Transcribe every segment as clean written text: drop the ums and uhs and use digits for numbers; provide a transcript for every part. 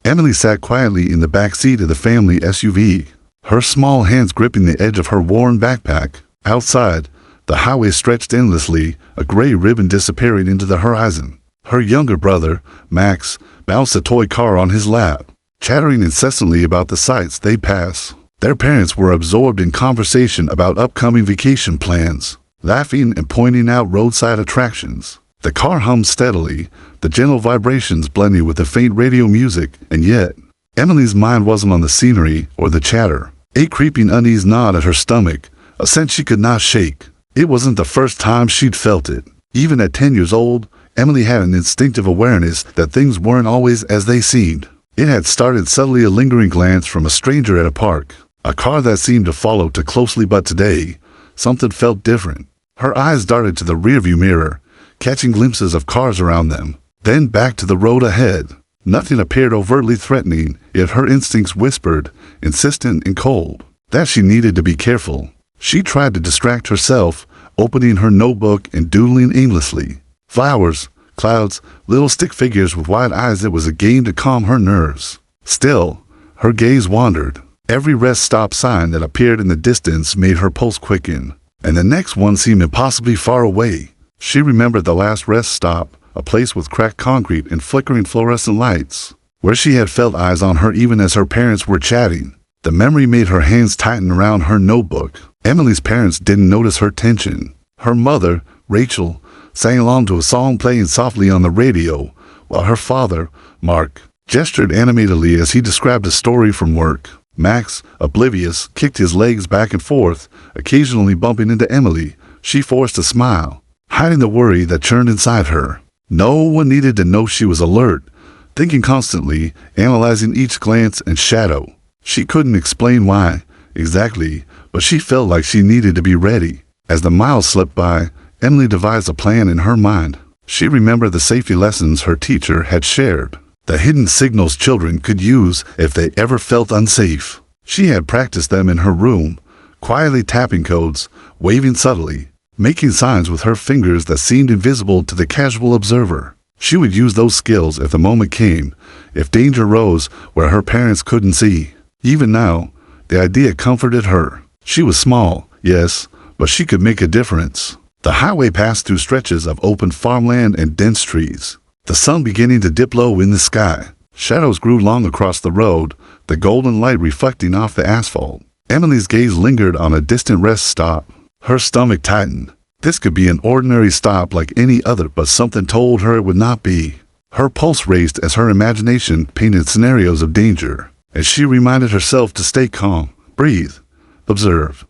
Emily sat quietly in the back seat of the family SUV, her small hands gripping the edge of her worn backpack. Outside, the highway stretched endlessly, a gray ribbon disappearing into the horizon. Her younger brother, Max, bounced a toy car on his lap, chattering incessantly about the sights they'd pass. Their parents were absorbed in conversation about upcoming vacation plans, laughing and pointing out roadside attractions. The car hummed steadily, the gentle vibrations blending with the faint radio music, and yet, Emily's mind wasn't on the scenery or the chatter. A creeping unease gnawed at her stomach, a sense she could not shake. It wasn't the first time she'd felt it. Even at 10 years old, Emily had an instinctive awareness that things weren't always as they seemed. It had started subtly, a lingering glance from a stranger at a park, a car that seemed to follow too closely, but today, something felt different. Her eyes darted to the rearview mirror, catching glimpses of cars around them, then back to the road ahead. Nothing appeared overtly threatening, yet her instincts whispered, insistent and cold, that she needed to be careful. She tried to distract herself, opening her notebook and doodling aimlessly. Flowers, clouds, little stick figures with wide eyes. It was a game to calm her nerves. Still, her gaze wandered. Every rest stop sign that appeared in the distance made her pulse quicken, and the next one seemed impossibly far away. She remembered the last rest stop, a place with cracked concrete and flickering fluorescent lights, where she had felt eyes on her even as her parents were chatting. The memory made her hands tighten around her notebook. Emily's parents didn't notice her tension. Her mother, Rachel, sang along to a song playing softly on the radio, while her father, Mark, gestured animatedly as he described a story from work. Max, oblivious, kicked his legs back and forth, occasionally bumping into Emily. She forced a smile, hiding the worry that churned inside her. No one needed to know she was alert, thinking constantly, analyzing each glance and shadow. She couldn't explain why, exactly, but she felt like she needed to be ready. As the miles slipped by, Emily devised a plan in her mind. She remembered the safety lessons her teacher had shared, the hidden signals children could use if they ever felt unsafe. She had practiced them in her room, quietly tapping codes, waving subtly, making signs with her fingers that seemed invisible to the casual observer. She would use those skills if the moment came, if danger rose where her parents couldn't see. Even now, the idea comforted her. She was small, yes, but she could make a difference. The highway passed through stretches of open farmland and dense trees, the sun beginning to dip low in the sky. Shadows grew long across the road, the golden light reflecting off the asphalt. Emily's gaze lingered on a distant rest stop. Her stomach tightened. This could be an ordinary stop like any other, but something told her it would not be. Her pulse raced as her imagination painted scenarios of danger. As she reminded herself to stay calm, breathe, observe,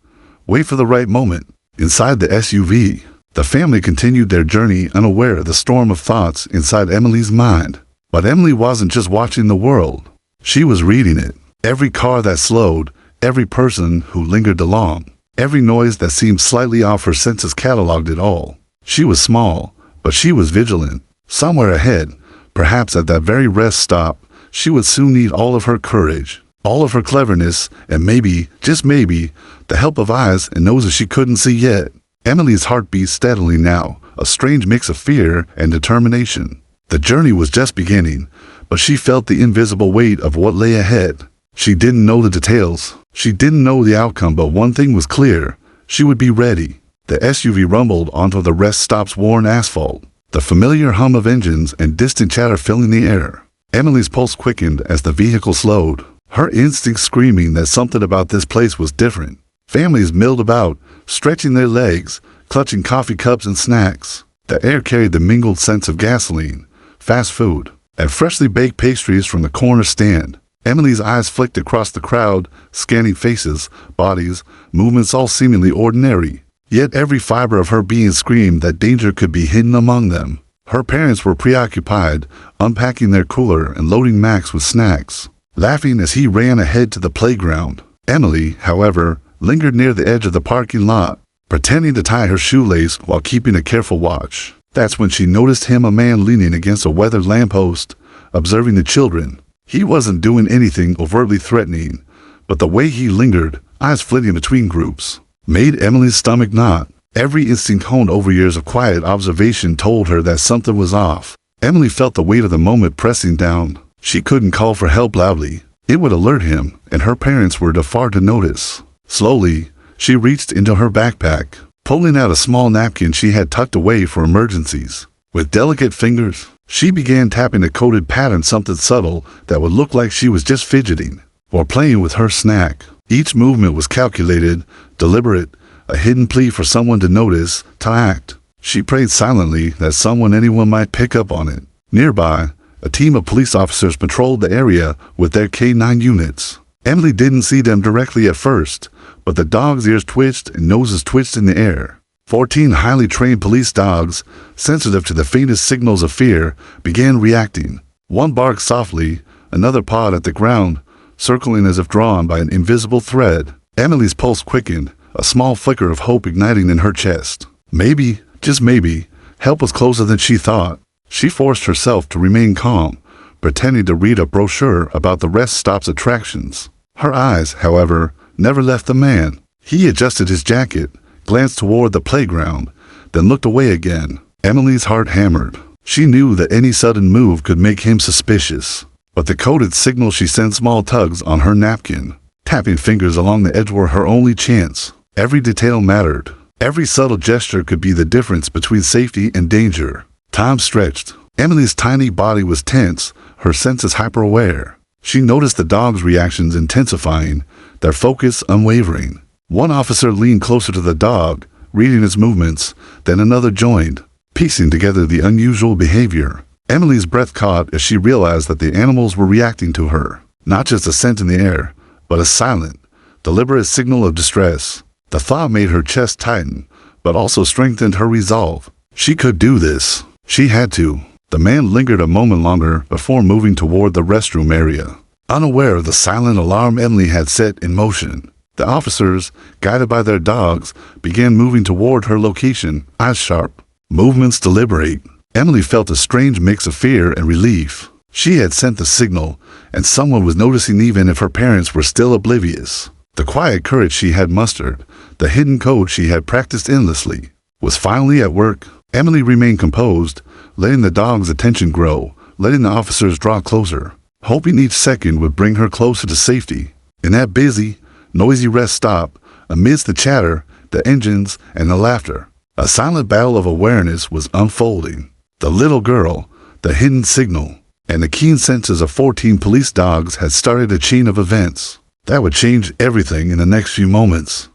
wait for the right moment. Inside the SUV, the family continued their journey, unaware of the storm of thoughts inside Emily's mind. But Emily wasn't just watching the world. She was reading it. Every car that slowed, every person who lingered along, every noise that seemed slightly off, her senses cataloged it all. She was small, but she was vigilant. Somewhere ahead, perhaps at that very rest stop, she would soon need all of her courage, all of her cleverness, and maybe, just maybe, the help of eyes and noses she couldn't see yet. Emily's heart beat steadily now, a strange mix of fear and determination. The journey was just beginning, but she felt the invisible weight of what lay ahead. She didn't know the details. She didn't know the outcome, but one thing was clear. She would be ready. The SUV rumbled onto the rest stop's worn asphalt, the familiar hum of engines and distant chatter filling the air. Emily's pulse quickened as the vehicle slowed, her instincts screaming that something about this place was different. Families milled about, stretching their legs, clutching coffee cups and snacks. The air carried the mingled scents of gasoline, fast food, and freshly baked pastries from the corner stand. Emily's eyes flicked across the crowd, scanning faces, bodies, movements all seemingly ordinary. Yet every fiber of her being screamed that danger could be hidden among them. Her parents were preoccupied, unpacking their cooler and loading Max with snacks, laughing as he ran ahead to the playground. Emily, however, lingered near the edge of the parking lot, pretending to tie her shoelace while keeping a careful watch. That's when she noticed him, a man leaning against a weathered lamppost, observing the children. He wasn't doing anything overtly threatening, but the way he lingered, eyes flitting between groups, made Emily's stomach knot. Every instinct honed over years of quiet observation told her that something was off. Emily felt the weight of the moment pressing down, She couldn't call for help loudly. It would alert him, and her parents were too far to notice. Slowly, she reached into her backpack, pulling out a small napkin she had tucked away for emergencies. With delicate fingers, she began tapping a coded pad on something subtle that would look like she was just fidgeting or playing with her snack. Each movement was calculated, deliberate, a hidden plea for someone to notice, to act. She prayed silently that anyone might pick up on it. Nearby, a team of police officers patrolled the area with their K9 units. Emily didn't see them directly at first, but the dogs' ears twitched and noses twitched in the air. 14 highly trained police dogs, sensitive to the faintest signals of fear, began reacting. One barked softly, another pawed at the ground, circling as if drawn by an invisible thread. Emily's pulse quickened, a small flicker of hope igniting in her chest. Maybe, just maybe, help was closer than she thought. She forced herself to remain calm, pretending to read a brochure about the rest stop's attractions. Her eyes, however, never left the man. He adjusted his jacket, glanced toward the playground, then looked away again. Emily's heart hammered. She knew that any sudden move could make him suspicious. But the coded signal she sent small tugs on her napkin. Tapping fingers along the edge were her only chance. Every detail mattered. Every subtle gesture could be the difference between safety and danger. Time stretched. Emily's tiny body was tense, her senses hyper-aware. She noticed the dogs' reactions intensifying, their focus unwavering. One officer leaned closer to the dog, reading its movements, then another joined, piecing together the unusual behavior. Emily's breath caught as she realized that the animals were reacting to her. Not just a scent in the air, but a silent, deliberate signal of distress. The thought made her chest tighten, but also strengthened her resolve. She could do this. She had to. The man lingered a moment longer before moving toward the restroom area, unaware of the silent alarm Emily had set in motion. The officers, guided by their dogs, began moving toward her location, eyes sharp, movements deliberate. Emily felt a strange mix of fear and relief. She had sent the signal, and someone was noticing even if her parents were still oblivious. The quiet courage she had mustered, the hidden code she had practiced endlessly, was finally at work. Emily remained composed, letting the dog's attention grow, letting the officers draw closer, hoping each second would bring her closer to safety. In that busy, noisy rest stop, amidst the chatter, the engines, and the laughter, a silent battle of awareness was unfolding. The little girl, the hidden signal, and the keen senses of 14 police dogs had started a chain of events that would change everything in the next few moments.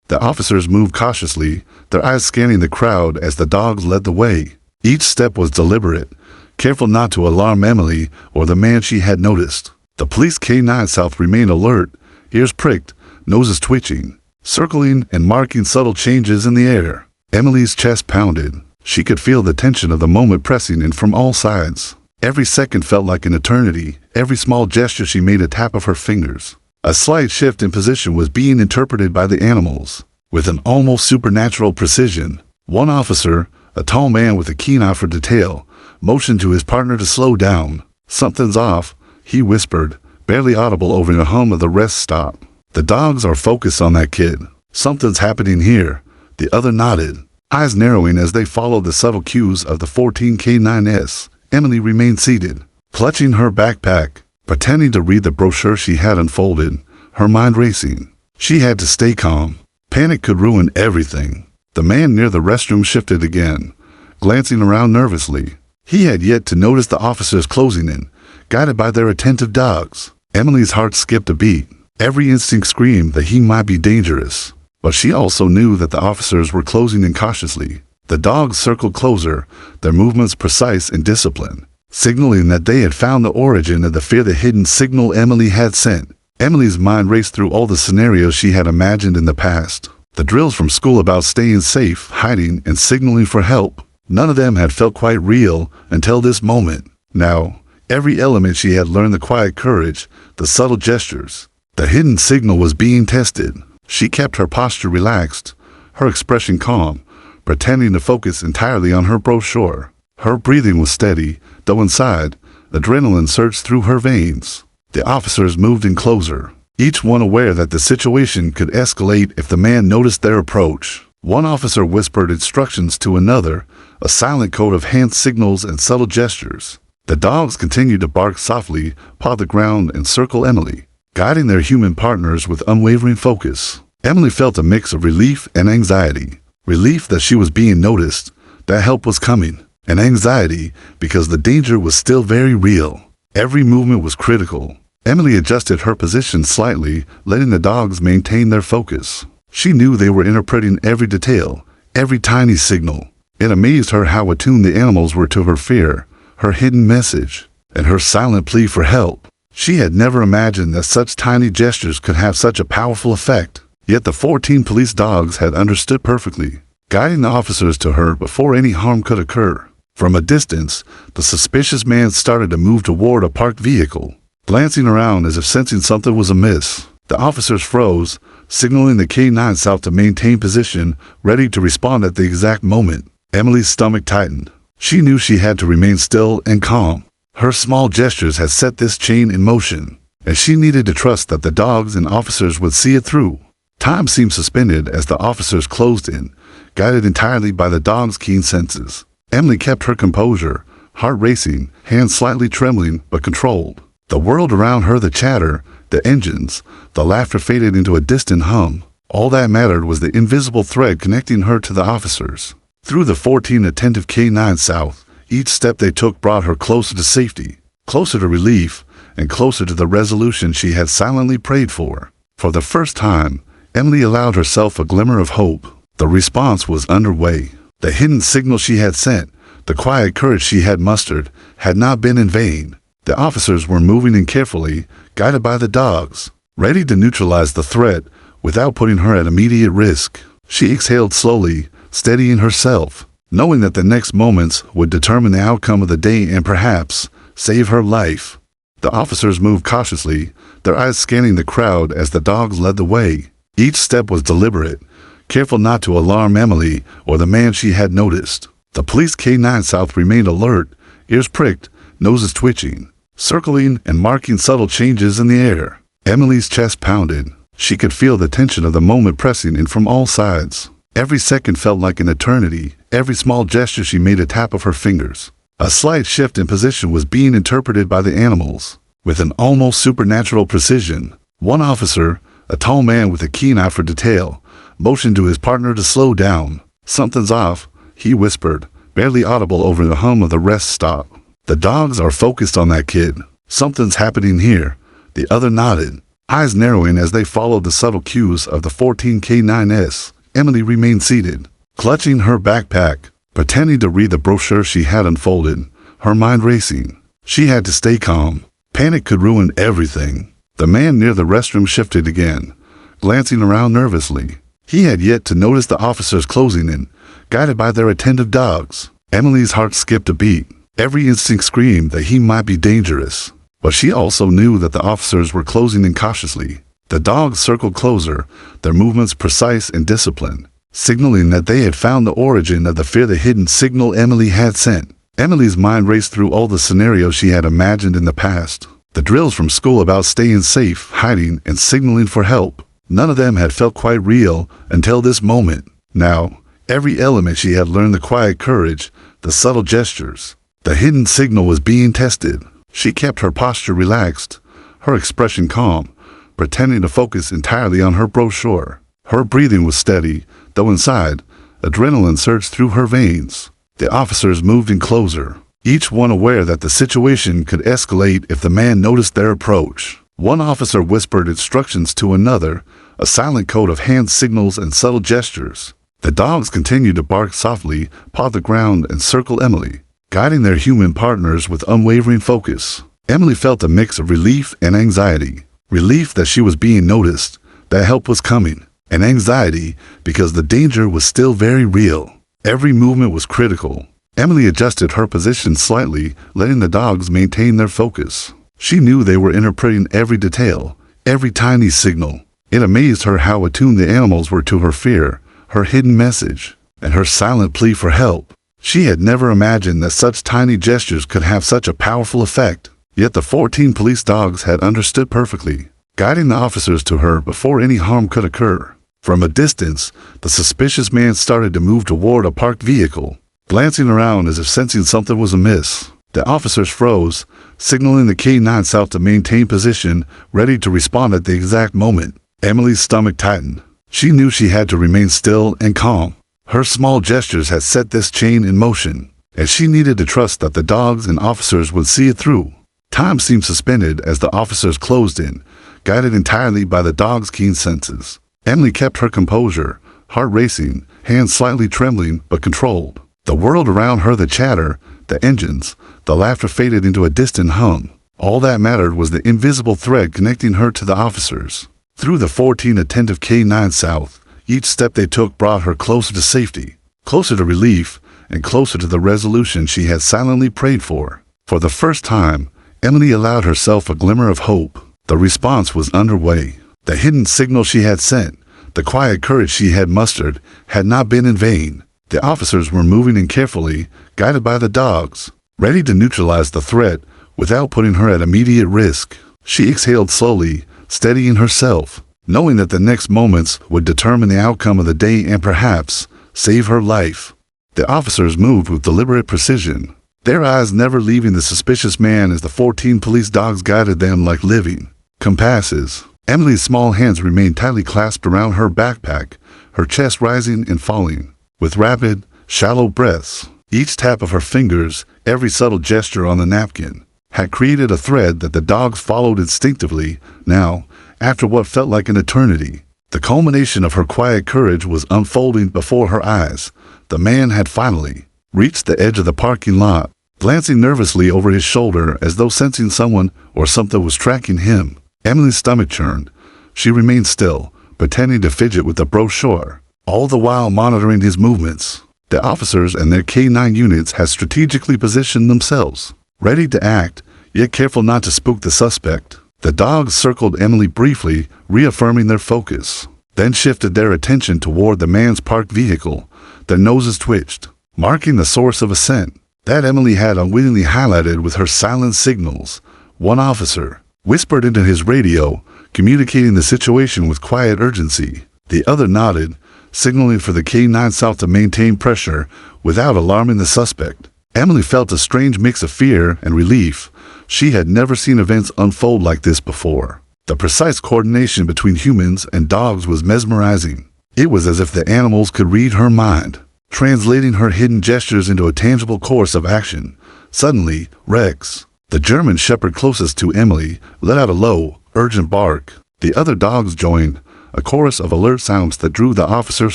The officers moved cautiously, their eyes scanning the crowd as the dogs led the way. Each step was deliberate, careful not to alarm Emily or the man she had noticed. The police K9 South remained alert, ears pricked, noses twitching, circling and marking subtle changes in the air. Emily's chest pounded. She could feel the tension of the moment pressing in from all sides. Every second felt like an eternity, every small gesture she made a tap of her fingers. A slight shift in position was being interpreted by the animals. With an almost supernatural precision, one officer, a tall man with a keen eye for detail, motioned to his partner to slow down. "Something's off," he whispered, barely audible over the hum of the rest stop. "The dogs are focused on that kid. Something's happening here." The other nodded, eyes narrowing as they followed the subtle cues of the 14K9S. Emily remained seated, clutching her backpack, pretending to read the brochure she had unfolded, her mind racing. She had to stay calm. Panic could ruin everything. The man near the restroom shifted again, glancing around nervously. He had yet to notice the officers closing in, guided by their attentive dogs. Emily's heart skipped a beat. Every instinct screamed that he might be dangerous. But she also knew that the officers were closing in cautiously. The dogs circled closer, their movements precise and disciplined, signaling that they had found the origin of the fear the hidden signal Emily had sent. Emily's mind raced through all the scenarios she had imagined in the past. The drills from school about staying safe, hiding, and signaling for help. None of them had felt quite real until this moment. Now, every element she had learned, the quiet courage, the subtle gestures, the hidden signal was being tested. She kept her posture relaxed, her expression calm, pretending to focus entirely on her brochure. Her breathing was steady, though inside, adrenaline surged through her veins. The officers moved in closer, each one aware that the situation could escalate if the man noticed their approach. One officer whispered instructions to another, a silent code of hand signals and subtle gestures. The dogs continued to bark softly, paw the ground, and circle Emily, guiding their human partners with unwavering focus. Emily felt a mix of relief and anxiety. Relief that she was being noticed, that help was coming, and anxiety because the danger was still very real. Every movement was critical. Emily adjusted her position slightly, letting the dogs maintain their focus. She knew they were interpreting every detail, every tiny signal. It amazed her how attuned the animals were to her fear, her hidden message, and her silent plea for help. She had never imagined that such tiny gestures could have such a powerful effect. Yet the 14 police dogs had understood perfectly, guiding the officers to her before any harm could occur. From a distance, the suspicious man started to move toward a parked vehicle, glancing around as if sensing something was amiss. The officers froze, signaling the K9 South to maintain position, ready to respond at the exact moment. Emily's stomach tightened. She knew she had to remain still and calm. Her small gestures had set this chain in motion, and she needed to trust that the dogs and officers would see it through. Time seemed suspended as the officers closed in, guided entirely by the dog's keen senses. Emily kept her composure, heart racing, hands slightly trembling but controlled. The world around her, the chatter, the engines, the laughter faded into a distant hum. All that mattered was the invisible thread connecting her to the officers. Through the 14 attentive K9 South, each step they took brought her closer to safety, closer to relief, and closer to the resolution she had silently prayed for. For the first time, Emily allowed herself a glimmer of hope. The response was underway. The hidden signal she had sent, the quiet courage she had mustered, had not been in vain. The officers were moving in carefully, guided by the dogs, ready to neutralize the threat without putting her at immediate risk. She exhaled slowly, steadying herself, knowing that the next moments would determine the outcome of the day and perhaps save her life. The officers moved cautiously, their eyes scanning the crowd as the dogs led the way. Each step was deliberate, careful not to alarm Emily or the man she had noticed. The police K9 South remained alert, ears pricked, noses twitching, circling and marking subtle changes in the air. Emily's chest pounded. She could feel the tension of the moment pressing in from all sides. Every second felt like an eternity. Every small gesture she made a tap of her fingers. A slight shift in position was being interpreted by the animals with an almost supernatural precision. One officer, a tall man with a keen eye for detail, motioned to his partner to slow down. "Something's off," he whispered, barely audible over the hum of the rest stop. "The dogs are focused on that kid. Something's happening here." The other nodded, eyes narrowing as they followed the subtle cues of the 14 K9s. Emily remained seated, clutching her backpack, pretending to read the brochure she had unfolded, her mind racing. She had to stay calm. Panic could ruin everything. The man near the restroom shifted again, glancing around nervously. He had yet to notice the officers closing in, guided by their attentive dogs. Emily's heart skipped a beat. Every instinct screamed that he might be dangerous. But she also knew that the officers were closing in cautiously. The dogs circled closer, their movements precise and disciplined, signaling that they had found the origin of the fear the hidden signal Emily had sent. Emily's mind raced through all the scenarios she had imagined in the past. The drills from school about staying safe, hiding, and signaling for help. None of them had felt quite real until this moment. Now, every element she had learned, the quiet courage, the subtle gestures, the hidden signal was being tested. She kept her posture relaxed, her expression calm, pretending to focus entirely on her brochure. Her breathing was steady, though inside, adrenaline surged through her veins. The officers moved in closer, each one aware that the situation could escalate if the man noticed their approach. One officer whispered instructions to another, a silent code of hand signals and subtle gestures. The dogs continued to bark softly, paw the ground, and circle Emily, guiding their human partners with unwavering focus. Emily felt a mix of relief and anxiety. Relief that she was being noticed, that help was coming, and anxiety because the danger was still very real. Every movement was critical. Emily adjusted her position slightly, letting the dogs maintain their focus. She knew they were interpreting every detail, every tiny signal. It amazed her how attuned the animals were to her fear, her hidden message, and her silent plea for help. She had never imagined that such tiny gestures could have such a powerful effect. Yet the 14 police dogs had understood perfectly, guiding the officers to her before any harm could occur. From a distance, the suspicious man started to move toward a parked vehicle, glancing around as if sensing something was amiss. The officers froze, signaling the K-9 South to maintain position, ready to respond at the exact moment. Emily's stomach tightened. She knew she had to remain still and calm. Her small gestures had set this chain in motion, and she needed to trust that the dogs and officers would see it through. Time seemed suspended as the officers closed in, guided entirely by the dog's keen senses. Emily kept her composure, heart racing, hands slightly trembling but controlled. The world around her, the chatter, the engines, the laughter faded into a distant hum. All that mattered was the invisible thread connecting her to the officers. Through the 14 attentive K-9 South, each step they took brought her closer to safety, closer to relief, and closer to the resolution she had silently prayed for. For the first time, Emily allowed herself a glimmer of hope. The response was underway. The hidden signal she had sent, the quiet courage she had mustered, had not been in vain. The officers were moving in carefully, guided by the dogs, ready to neutralize the threat without putting her at immediate risk. She exhaled slowly, steadying herself, knowing that the next moments would determine the outcome of the day and perhaps save her life. The officers moved with deliberate precision, their eyes never leaving the suspicious man as the 14 police dogs guided them like living compasses. Emily's small hands remained tightly clasped around her backpack, her chest rising and falling. With rapid, shallow breaths, each tap of her fingers, every subtle gesture on the napkin, had created a thread that the dogs followed instinctively. Now, after what felt like an eternity, the culmination of her quiet courage was unfolding before her eyes. The man had finally reached the edge of the parking lot, glancing nervously over his shoulder as though sensing someone or something was tracking him. Emily's stomach churned. She remained still, pretending to fidget with the brochure, all the while monitoring his movements. The officers and their K-9 units had strategically positioned themselves, ready to act, yet careful not to spook the suspect. The dogs circled Emily briefly, reaffirming their focus, then shifted their attention toward the man's parked vehicle. Their noses twitched, marking the source of a scent that Emily had unwittingly highlighted with her silent signals. One officer whispered into his radio, communicating the situation with quiet urgency. The other nodded, signaling for the K-9 South to maintain pressure without alarming the suspect. Emily felt a strange mix of fear and relief. She had never seen events unfold like this before. The precise coordination between humans and dogs was mesmerizing. It was as if the animals could read her mind, translating her hidden gestures into a tangible course of action. Suddenly, Rex, the German shepherd closest to Emily, let out a low, urgent bark. The other dogs joined, a chorus of alert sounds that drew the officer's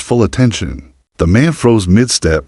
full attention. The man froze mid-step,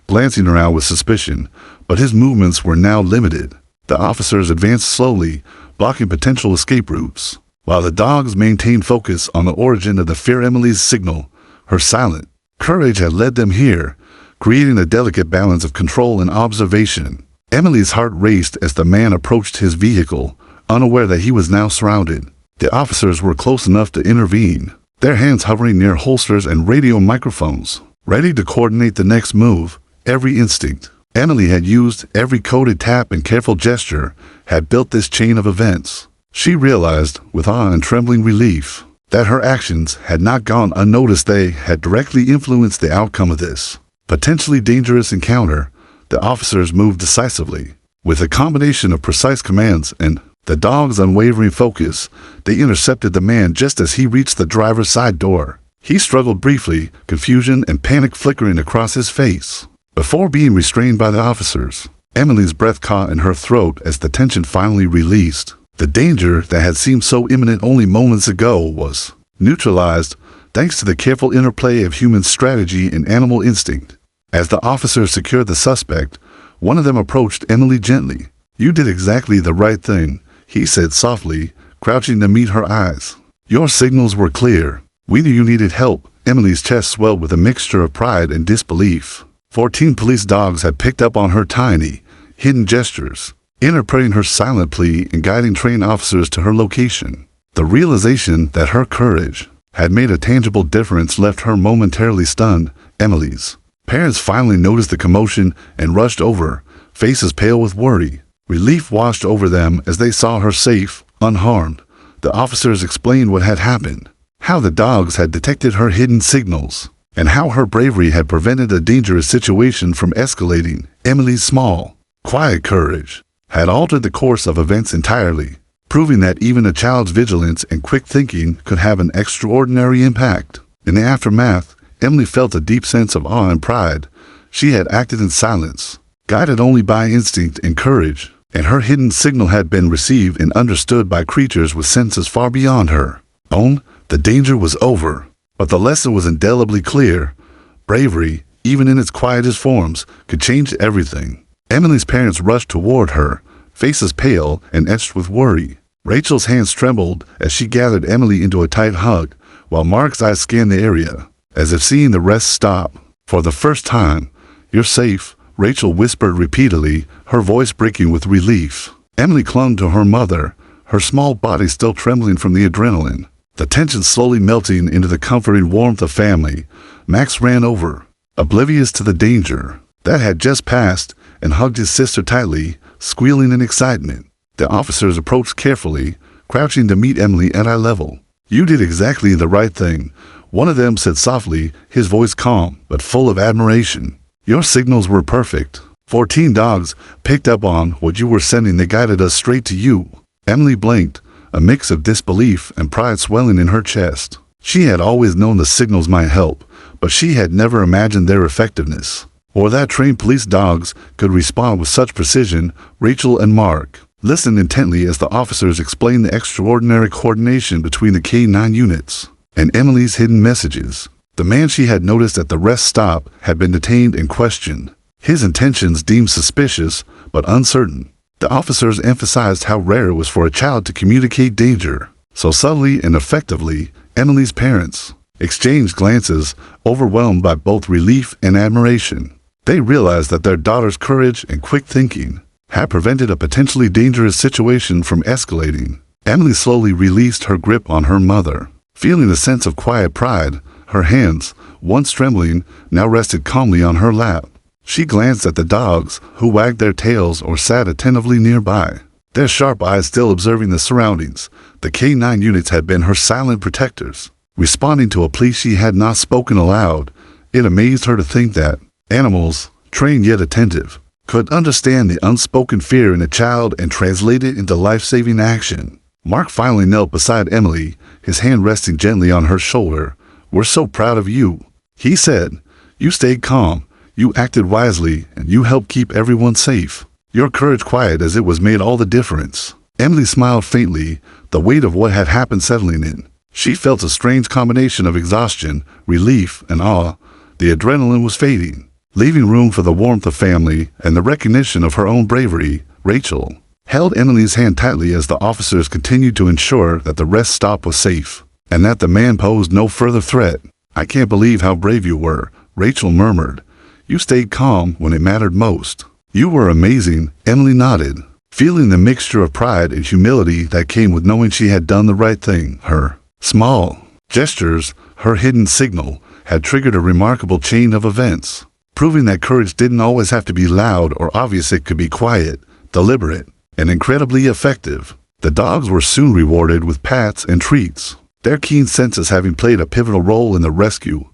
glancing around with suspicion, but his movements were now limited. The officers advanced slowly, blocking potential escape routes, while the dogs maintained focus on the origin of the fear. Emily's signal, her silent courage, had led them here, creating a delicate balance of control and observation. Emily's heart raced as the man approached his vehicle, unaware that he was now surrounded. The officers were close enough to intervene, their hands hovering near holsters and radio microphones, ready to coordinate the next move. Every instinct Emily had used, every coded tap and careful gesture, had built this chain of events. She realized, with awe and trembling relief, that her actions had not gone unnoticed. They had directly influenced the outcome of this potentially dangerous encounter. The officers moved decisively. With a combination of precise commands and the dog's unwavering focus, they intercepted the man just as he reached the driver's side door. He struggled briefly, confusion and panic flickering across his face, before being restrained by the officers. Emily's breath caught in her throat as the tension finally released. The danger that had seemed so imminent only moments ago was neutralized thanks to the careful interplay of human strategy and animal instinct. As the officers secured the suspect, one of them approached Emily gently. "You did exactly the right thing," he said softly, crouching to meet her eyes. "Your signals were clear. We knew you needed help." Emily's chest swelled with a mixture of pride and disbelief. 14 police dogs had picked up on her tiny, hidden gestures, interpreting her silent plea and guiding trained officers to her location. The realization that her courage had made a tangible difference left her momentarily stunned. Emily's parents finally noticed the commotion and rushed over, faces pale with worry. Relief washed over them as they saw her safe, unharmed. The officers explained what had happened, how the dogs had detected her hidden signals, and how her bravery had prevented a dangerous situation from escalating. Emily's small, quiet courage had altered the course of events entirely, proving that even a child's vigilance and quick thinking could have an extraordinary impact. In the aftermath, Emily felt a deep sense of awe and pride. She had acted in silence, guided only by instinct and courage, and her hidden signal had been received and understood by creatures with senses far beyond her own. The danger was over, but the lesson was indelibly clear. Bravery, even in its quietest forms, could change everything. Emily's parents rushed toward her, faces pale and etched with worry. Rachel's hands trembled as she gathered Emily into a tight hug, while Mark's eyes scanned the area, as if seeing the rest stop. For the first time, "You're safe," Rachel whispered repeatedly, her voice breaking with relief. Emily clung to her mother, her small body still trembling from the adrenaline. The tension slowly melting into the comforting warmth of family. Max ran over, oblivious to the danger that had just passed, and hugged his sister tightly, squealing in excitement. The officers approached carefully, crouching to meet Emily at eye level. "You did exactly the right thing," one of them said softly, his voice calm but full of admiration. "Your signals were perfect. 14 dogs picked up on what you were sending. They guided us straight to you." Emily blinked, a mix of disbelief and pride swelling in her chest. She had always known the signals might help, but she had never imagined their effectiveness, or that trained police dogs could respond with such precision. Rachel and Mark listened intently as the officers explained the extraordinary coordination between the K-9 units and Emily's hidden messages. The man she had noticed at the rest stop had been detained and questioned, his intentions deemed suspicious but uncertain. The officers emphasized how rare it was for a child to communicate danger so subtly and effectively. Emily's parents exchanged glances, overwhelmed by both relief and admiration. They realized that their daughter's courage and quick thinking had prevented a potentially dangerous situation from escalating. Emily slowly released her grip on her mother, feeling a sense of quiet pride. Her hands, once trembling, now rested calmly on her lap. She glanced at the dogs, who wagged their tails or sat attentively nearby, their sharp eyes still observing the surroundings. The K-9 units had been her silent protectors, responding to a plea she had not spoken aloud. It amazed her to think that animals, trained yet attentive, could understand the unspoken fear in a child and translate it into life-saving action. Mark finally knelt beside Emily, his hand resting gently on her shoulder. "We're so proud of you," he said. "You stayed calm. You acted wisely, and you helped keep everyone safe. Your courage, quiet as it was, made all the difference." Emily smiled faintly, the weight of what had happened settling in. She felt a strange combination of exhaustion, relief, and awe. The adrenaline was fading, leaving room for the warmth of family and the recognition of her own bravery. Rachel held Emily's hand tightly as the officers continued to ensure that the rest stop was safe, and that the man posed no further threat. "I can't believe how brave you were," Rachel murmured. "You stayed calm when it mattered most." "You were amazing," Emily nodded, feeling the mixture of pride and humility that came with knowing she had done the right thing. Her small gestures, her hidden signal, had triggered a remarkable chain of events, proving that courage didn't always have to be loud or obvious. It could be quiet, deliberate, and incredibly effective. The dogs were soon rewarded with pats and treats, their keen senses having played a pivotal role in the rescue.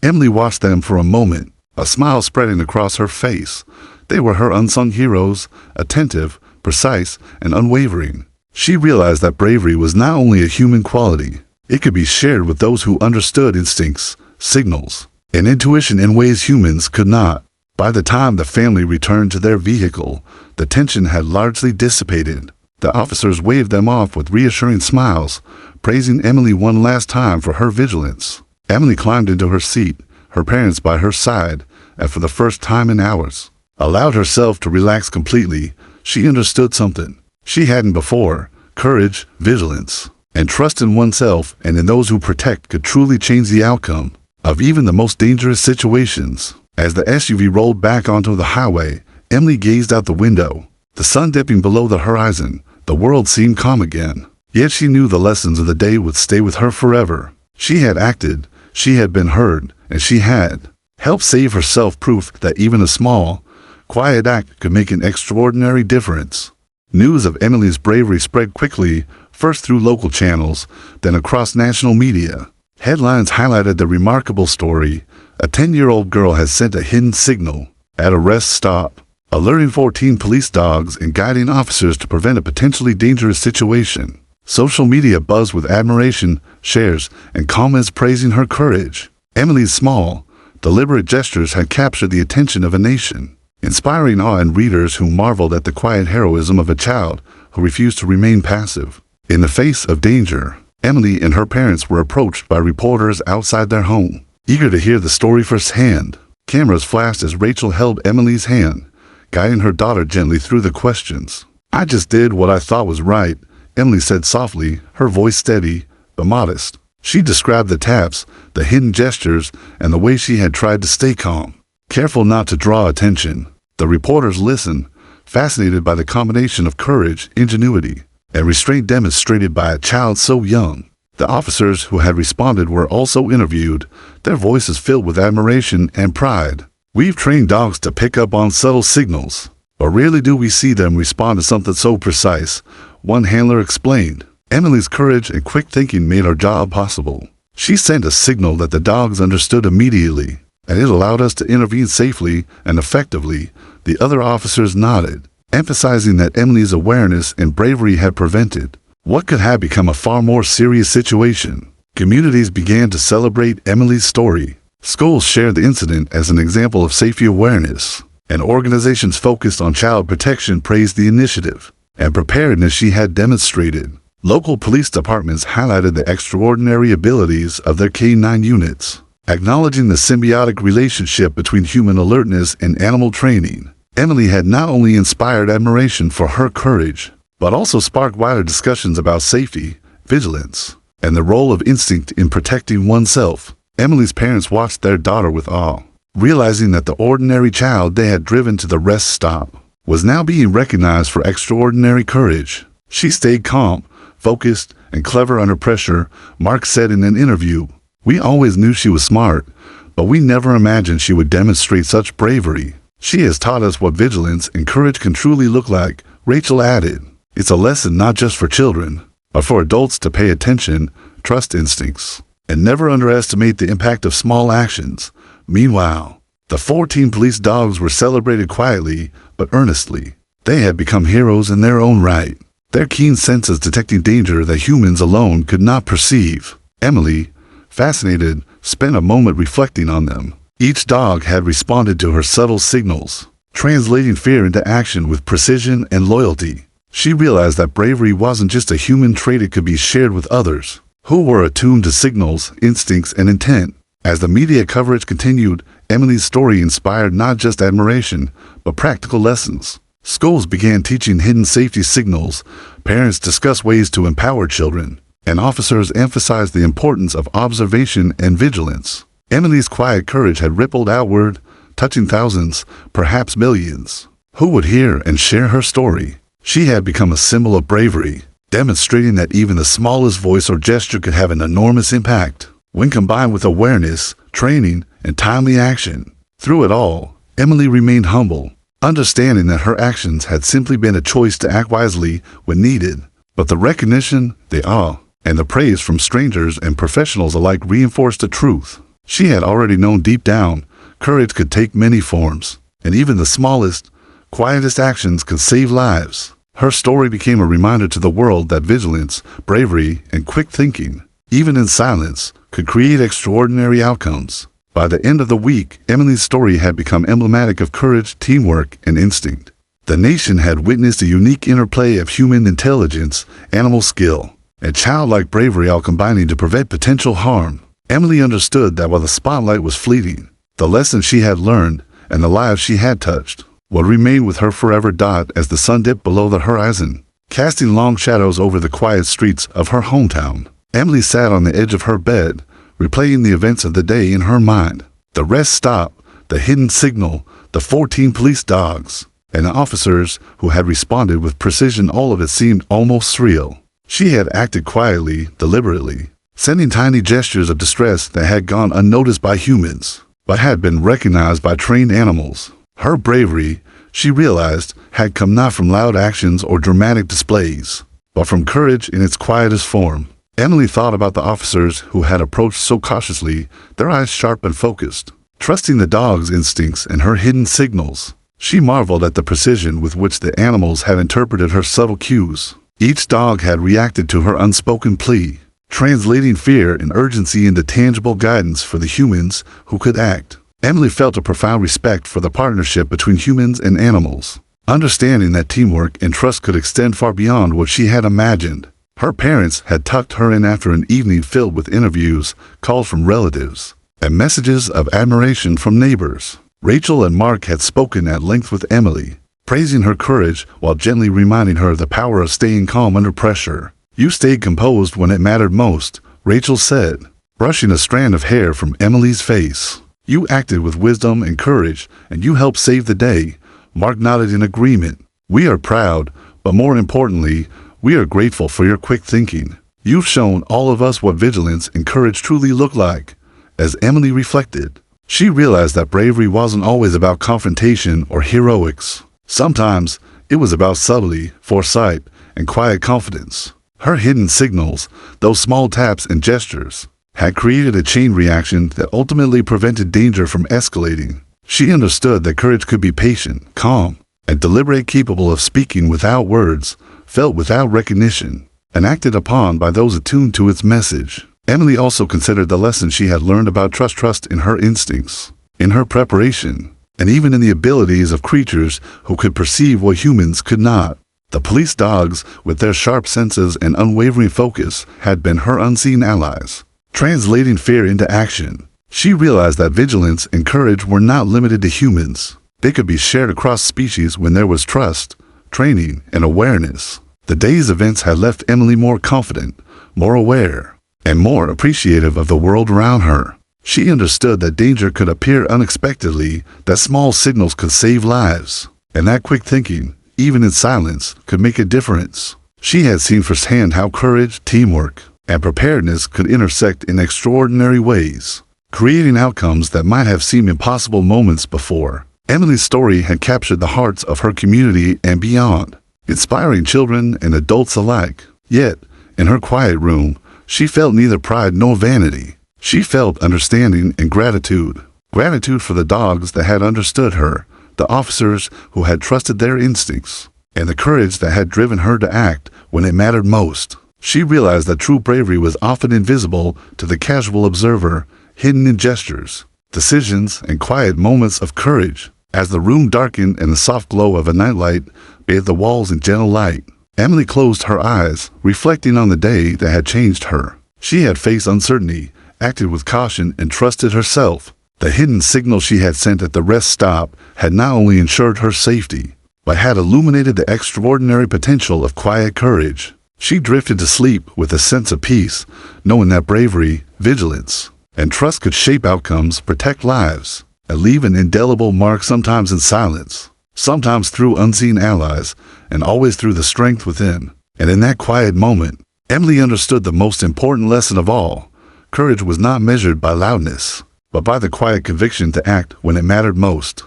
Emily watched them for a moment, a smile spreading across her face. They were her unsung heroes, attentive, precise, and unwavering. She realized that bravery was not only a human quality, it could be shared with those who understood instincts, signals, and intuition in ways humans could not. By the time the family returned to their vehicle, the tension had largely dissipated. The officers waved them off with reassuring smiles, praising Emily one last time for her vigilance. Emily climbed into her seat, her parents by her side, and for the first time in hours, allowed herself to relax completely. She understood something she hadn't before. Courage, vigilance, and trust in oneself and in those who protect could truly change the outcome of even the most dangerous situations. As the SUV rolled back onto the highway, Emily gazed out the window. The sun dipping below the horizon, the world seemed calm again. Yet she knew the lessons of the day would stay with her forever. She had acted, she had been heard, and she had helped save herself, proof that even a small, quiet act could make an extraordinary difference. News of Emily's bravery spread quickly, first through local channels, then across national media. Headlines highlighted the remarkable story. A 10-year-old girl has sent a hidden signal at a rest stop. alerting 14 police dogs and guiding officers to prevent a potentially dangerous situation. Social media buzzed with admiration, shares, and comments praising her courage. Emily's small, deliberate gestures had captured the attention of a nation, inspiring awe in readers who marveled at the quiet heroism of a child who refused to remain passive. In the face of danger, Emily and her parents were approached by reporters outside their home, eager to hear the story firsthand. Cameras flashed as Rachel held Emily's hand, guiding her daughter gently through the questions. "I just did what I thought was right," Emily said softly, her voice steady but modest. She described the taps, the hidden gestures, and the way she had tried to stay calm, careful not to draw attention. The reporters listened, fascinated by the combination of courage, ingenuity, and restraint demonstrated by a child so young. The officers who had responded were also interviewed, their voices filled with admiration and pride. "We've trained dogs to pick up on subtle signals, but rarely do we see them respond to something so precise," one handler explained. Emily's courage and quick thinking made her job possible. She sent a signal that the dogs understood immediately, and it allowed us to intervene safely and effectively. The other officers nodded, emphasizing that Emily's awareness and bravery had prevented what could have become a far more serious situation. Communities began to celebrate Emily's story. Schools shared the incident as an example of safety awareness, and organizations focused on child protection praised the initiative and preparedness she had demonstrated. Local police departments highlighted the extraordinary abilities of their K-9 units, acknowledging the symbiotic relationship between human alertness and animal training. Emily had not only inspired admiration for her courage, but also sparked wider discussions about safety, vigilance, and the role of instinct in protecting oneself. Emily's parents watched their daughter with awe, realizing that the ordinary child they had driven to the rest stop was now being recognized for extraordinary courage. She stayed calm, focused, and clever under pressure, Mark said in an interview. "We always knew she was smart, but we never imagined she would demonstrate such bravery. She has taught us what vigilance and courage can truly look like," Rachel added. "It's a lesson not just for children, but for adults to pay attention, trust instincts, and never underestimate the impact of small actions." Meanwhile, the 14 police dogs were celebrated quietly but earnestly. They had become heroes in their own right, their keen senses detecting danger that humans alone could not perceive. Emily, fascinated, spent a moment reflecting on them. Each dog had responded to her subtle signals, translating fear into action with precision and loyalty. She realized that bravery wasn't just a human trait, it could be shared with others, who were attuned to signals, instincts, and intent. As the media coverage continued, Emily's story inspired not just admiration, but practical lessons. Schools began teaching hidden safety signals, parents discussed ways to empower children, and officers emphasized the importance of observation and vigilance. Emily's quiet courage had rippled outward, touching thousands, perhaps millions, who would hear and share her story. She had become a symbol of bravery, demonstrating that even the smallest voice or gesture could have an enormous impact when combined with awareness, training, and timely action. Through it all, Emily remained humble, understanding that her actions had simply been a choice to act wisely when needed. But the recognition, the awe, and the praise from strangers and professionals alike reinforced the truth she had already known deep down: courage could take many forms, and even the smallest, quietest actions could save lives. Her story became a reminder to the world that vigilance, bravery, and quick thinking, even in silence, could create extraordinary outcomes. By the end of the week, Emily's story had become emblematic of courage, teamwork, and instinct. The nation had witnessed a unique interplay of human intelligence, animal skill, and childlike bravery, all combining to prevent potential harm. Emily understood that while the spotlight was fleeting, the lessons she had learned and the lives she had touched would remain with her forever. As the sun dipped below the horizon, casting long shadows over the quiet streets of her hometown, Emily sat on the edge of her bed, replaying the events of the day in her mind. The rest stop, the hidden signal, the 14 police dogs, and the officers who had responded with precision, all of it seemed almost surreal. She had acted quietly, deliberately, sending tiny gestures of distress that had gone unnoticed by humans, but had been recognized by trained animals. Her bravery, she realized, had come not from loud actions or dramatic displays, but from courage in its quietest form. Emily thought about the officers who had approached so cautiously, their eyes sharp and focused, trusting the dog's instincts and her hidden signals. She marveled at the precision with which the animals had interpreted her subtle cues. Each dog had reacted to her unspoken plea, translating fear and urgency into tangible guidance for the humans who could act. Emily felt a profound respect for the partnership between humans and animals, understanding that teamwork and trust could extend far beyond what she had imagined. Her parents had tucked her in after an evening filled with interviews, calls from relatives, and messages of admiration from neighbors. Rachel and Mark had spoken at length with Emily, praising her courage while gently reminding her of the power of staying calm under pressure. "You stayed composed when it mattered most," Rachel said, brushing a strand of hair from Emily's face. "You acted with wisdom and courage, and you helped save the day." Mark nodded in agreement. "We are proud, but more importantly, we are grateful for your quick thinking. You've shown all of us what vigilance and courage truly look like." As Emily reflected, she realized that bravery wasn't always about confrontation or heroics. Sometimes it was about subtlety, foresight, and quiet confidence. Her hidden signals, those small taps and gestures, had created a chain reaction that ultimately prevented danger from escalating. She understood that courage could be patient, calm, and deliberate, capable of speaking without words, felt without recognition, and acted upon by those attuned to its message. Emily also considered the lessons she had learned about trust in her instincts, in her preparation, and even in the abilities of creatures who could perceive what humans could not. The police dogs, with their sharp senses and unwavering focus, had been her unseen allies, translating fear into action. She realized that vigilance and courage were not limited to humans. They could be shared across species when there was trust, training, and awareness. The day's events had left Emily more confident, more aware, and more appreciative of the world around her. She understood that danger could appear unexpectedly, that small signals could save lives, and that quick thinking, even in silence, could make a difference. She had seen firsthand how courage, teamwork, and preparedness could intersect in extraordinary ways, creating outcomes that might have seemed impossible moments before. Emily's story had captured the hearts of her community and beyond, inspiring children and adults alike. Yet, in her quiet room, she felt neither pride nor vanity. She felt understanding and gratitude. Gratitude for the dogs that had understood her, the officers who had trusted their instincts, and the courage that had driven her to act when it mattered most. She realized that true bravery was often invisible to the casual observer, hidden in gestures, decisions, and quiet moments of courage. As the room darkened and the soft glow of a nightlight bathed the walls in gentle light, Emily closed her eyes, reflecting on the day that had changed her. She had faced uncertainty, acted with caution, and trusted herself. The hidden signal she had sent at the rest stop had not only ensured her safety, but had illuminated the extraordinary potential of quiet courage. She drifted to sleep with a sense of peace, knowing that bravery, vigilance, and trust could shape outcomes, protect lives, and leave an indelible mark, sometimes in silence, sometimes through unseen allies, and always through the strength within. And in that quiet moment, Emily understood the most important lesson of all. Courage was not measured by loudness, but by the quiet conviction to act when it mattered most.